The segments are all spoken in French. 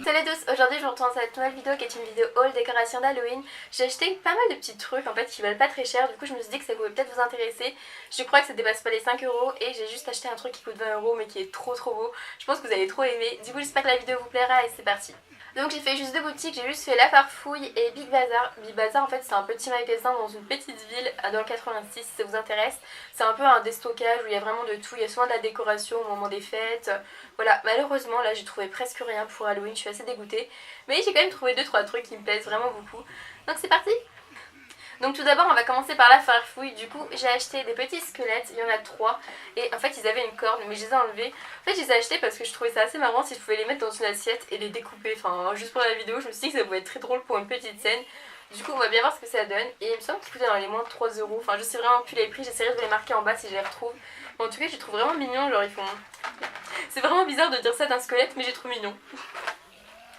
Salut à tous, aujourd'hui je vous retrouve dans cette nouvelle vidéo qui est une vidéo haul décoration d'Halloween. J'ai acheté pas mal de petits trucs en fait qui valent pas très cher, du coup je me suis dit que ça pouvait peut-être vous intéresser. Je crois que ça dépasse pas les 5 € et j'ai juste acheté un truc qui coûte 20 € mais qui est trop beau. Je pense que vous allez trop aimer, du coup j'espère que la vidéo vous plaira et c'est parti. Donc j'ai fait juste deux boutiques, j'ai juste fait La Farfouille et Big Bazar. Big Bazar en fait c'est un petit magasin dans une petite ville dans le 86 si ça vous intéresse. C'est un peu un déstockage où il y a vraiment de tout, il y a souvent de la décoration au moment des fêtes. Voilà, malheureusement là j'ai trouvé presque rien pour Halloween, je suis assez dégoûtée. Mais j'ai quand même trouvé 2-3 trucs qui me plaisent vraiment beaucoup. Donc c'est parti. Donc tout d'abord on va commencer par La Farfouille. Du coup j'ai acheté des petits squelettes, il y en a 3. Et en fait ils avaient une corde mais je les ai enlevés. En fait je les ai achetés parce que je trouvais ça assez marrant si je pouvais les mettre dans une assiette et les découper. Enfin juste pour la vidéo je me suis dit que ça pouvait être très drôle pour une petite scène. Du coup on va bien voir ce que ça donne. Et il me semble qu'ils coûtaient dans les moins de 3 €. Enfin je sais vraiment plus les prix, j'essaierai de vous les marquer en bas si je les retrouve. Mais en tout cas je les trouve vraiment mignons, genre ils font... C'est vraiment bizarre de dire ça d'un squelette mais j'ai trouvé mignon.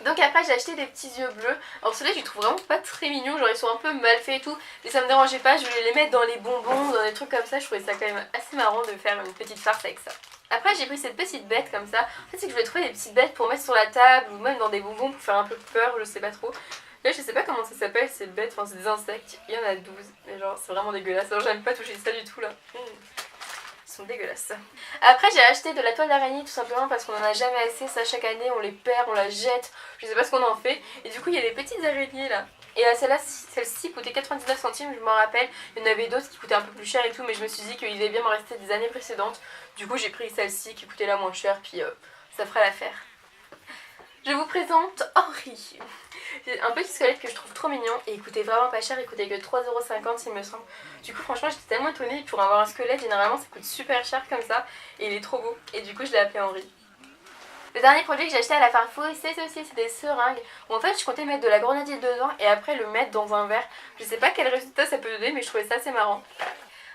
Donc après j'ai acheté des petits yeux bleus. Alors ceux-là je les trouve vraiment pas très mignons, genre ils sont un peu mal faits et tout. Mais ça me dérangeait pas, je voulais les mettre dans les bonbons, dans des trucs comme ça. Je trouvais ça quand même assez marrant de faire une petite farce avec ça. Après j'ai pris cette petite bête comme ça. En fait c'est que je voulais trouver des petites bêtes pour mettre sur la table ou même dans des bonbons pour faire un peu peur, je sais pas trop. Là je sais pas comment ça s'appelle ces bêtes, enfin c'est des insectes, il y en a 12. Mais genre c'est vraiment dégueulasse, alors j'aime pas toucher ça du tout là. Dégueulasse. Après j'ai acheté de la toile d'araignée tout simplement parce qu'on en a jamais assez, ça chaque année on les perd, on la jette, je sais pas ce qu'on en fait. Et du coup il y a des petites araignées là. Et celle-ci coûtait 99 centimes, je m'en rappelle. Il y en avait d'autres qui coûtaient un peu plus cher et tout, mais je me suis dit qu'il devait bien me rester des années précédentes. Du coup j'ai pris celle-ci qui coûtait la moins chère, puis ça fera l'affaire. Je vous présente Henri. C'est un petit squelette que je trouve trop mignon et il coûtait vraiment pas cher, il coûtait que 3,50 € il me semble. Du coup franchement j'étais tellement étonnée, pour avoir un squelette généralement ça coûte super cher comme ça et il est trop beau et du coup je l'ai appelé Henri. Le dernier produit que j'ai acheté à La Farfouille c'est ceci, c'est des seringues où en fait je comptais mettre de la grenadine dedans et après le mettre dans un verre. Je sais pas quel résultat ça peut donner mais je trouvais ça assez marrant.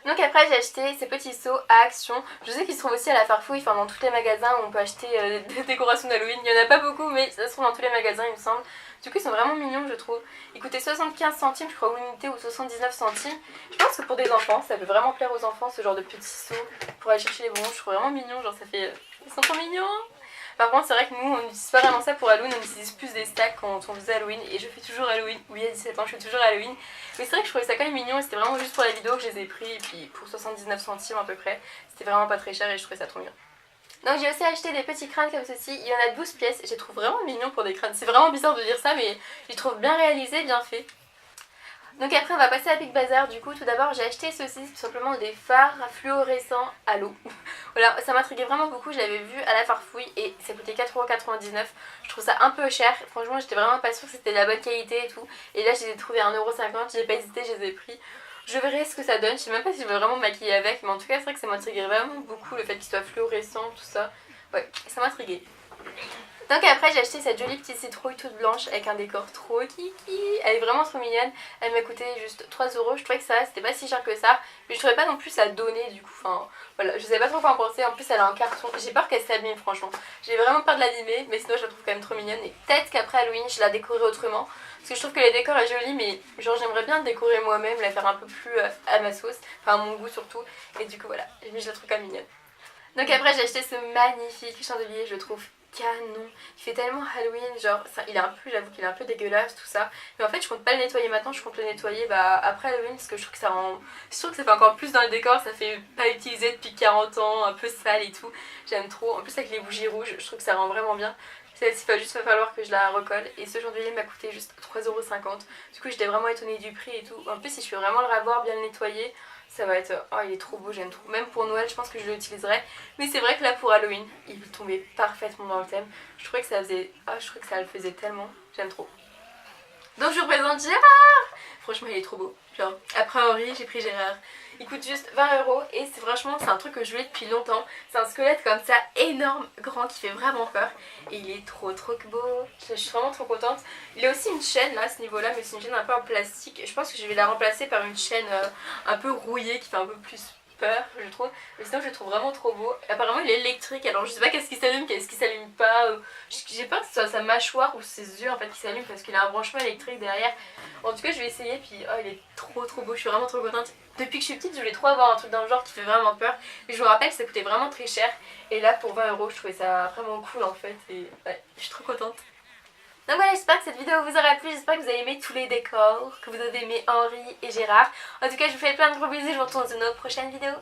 Donc après j'ai acheté ces petits seaux à Action. Je sais qu'ils se trouvent aussi à La Farfouille, enfin dans tous les magasins où on peut acheter des décorations d'Halloween. Il n'y en a pas beaucoup mais ça se trouve dans tous les magasins il me semble. Du coup ils sont vraiment mignons je trouve. Ils coûtaient 75 centimes je crois l'unité ou 79 centimes. Je pense que pour des enfants ça peut vraiment plaire aux enfants ce genre de petits seaux pour aller chercher les bonbons. Je trouve vraiment mignon, genre ça fait... Ils sont trop mignons. Par contre c'est vrai que nous on n'utilise pas vraiment ça pour Halloween, on utilise plus des stacks quand on faisait Halloween. Et je fais toujours Halloween, oui à 17 ans je fais toujours Halloween. Mais c'est vrai que je trouvais ça quand même mignon et c'était vraiment juste pour la vidéo que je les ai pris. Et puis pour 79 centimes à peu près, c'était vraiment pas très cher et je trouvais ça trop mignon. Donc j'ai aussi acheté des petits crânes comme ceci, il y en a 12 pièces, je les trouve vraiment mignons pour des crânes. C'est vraiment bizarre de dire ça mais je les trouve bien réalisés, bien faits. Donc après on va passer à Big Bazar. Du coup tout d'abord j'ai acheté ceci, tout simplement des fards fluorescents à l'eau. Voilà, ça m'intriguait vraiment beaucoup, je l'avais vu à La Farfouille et ça coûtait 4,99 €. Je trouve ça un peu cher, franchement j'étais vraiment pas sûre que c'était de la bonne qualité et tout. Et là je les ai trouvés à 1,50 €, j'ai pas hésité, je les ai pris. Je verrai ce que ça donne, je sais même pas si je veux vraiment me maquiller avec, mais en tout cas c'est vrai que ça m'intriguait vraiment beaucoup le fait qu'il soit fluorescent, tout ça. Ouais, ça m'intriguait. Donc après j'ai acheté cette jolie petite citrouille toute blanche avec un décor trop kiki. Elle est vraiment trop mignonne. Elle m'a coûté juste 3 €. Je trouvais que ça c'était pas si cher que ça. Mais je trouvais pas non plus à donner du coup. Enfin voilà, je sais pas trop quoi en penser. En plus elle a un carton. J'ai peur qu'elle s'abîme franchement. J'ai vraiment peur de l'abîmer. Mais sinon je la trouve quand même trop mignonne. Et peut-être qu'après Halloween je la décorerai autrement. Parce que je trouve que les décors est joli. Mais genre j'aimerais bien le décorer moi-même. La faire un peu plus à ma sauce. Enfin à mon goût surtout. Et du coup voilà. Mais je la trouve quand même mignonne. Donc après j'ai acheté ce magnifique chandelier. Je le trouve canon, il fait tellement Halloween, genre ça, il est un peu, j'avoue qu'il est un peu dégueulasse tout ça, mais en fait je compte pas le nettoyer maintenant, je compte le nettoyer après Halloween parce que je trouve que ça rend, je trouve que ça fait encore plus dans le décor, ça fait pas utilisé depuis 40 ans, un peu sale et tout, j'aime trop, en plus avec les bougies rouges, je trouve que ça rend vraiment bien. Celle-ci va juste falloir que je la recolle et ce chandelier m'a coûté juste 3,50 €. Du coup j'étais vraiment étonnée du prix et tout. En plus si je fais vraiment le ravoir, bien le nettoyer, ça va être... Oh il est trop beau, j'aime trop. Même pour Noël je pense que je l'utiliserai. Mais c'est vrai que là pour Halloween, il tombait parfaitement dans le thème. Je trouvais que ça faisait... Oh je trouvais que ça le faisait tellement. J'aime trop. Donc je vous présente Gérard. Franchement il est trop beau. Genre après Henri j'ai pris Gérard. Il coûte juste 20 € et c'est franchement c'est un truc que je voulais depuis longtemps. C'est un squelette comme ça énorme, grand qui fait vraiment peur. Et il est trop beau. Je suis vraiment trop contente. Il a aussi une chaîne là à ce niveau là mais c'est une chaîne un peu en plastique. Je pense que je vais la remplacer par une chaîne un peu rouillée qui fait un peu plus peur, je trouve. Mais sinon, je le trouve vraiment trop beau. Apparemment, il est électrique, alors je sais pas qu'est-ce qui s'allume, qu'est-ce qui s'allume pas. J'ai peur que ce soit sa mâchoire ou ses yeux en fait qui s'allument parce qu'il a un branchement électrique derrière. En tout cas, je vais essayer. Puis, oh, il est trop beau. Je suis vraiment trop contente. Depuis que je suis petite, je voulais trop avoir un truc dans le genre qui fait vraiment peur. Mais je me rappelle que ça coûtait vraiment très cher. Et là, pour 20 euros, je trouvais ça vraiment cool en fait. Et ouais, je suis trop contente. Donc voilà, j'espère que cette vidéo vous aura plu, j'espère que vous avez aimé tous les décors, que vous avez aimé Henri et Gérard. En tout cas, je vous fais plein de gros bisous, je vous retrouve dans une autre prochaine vidéo.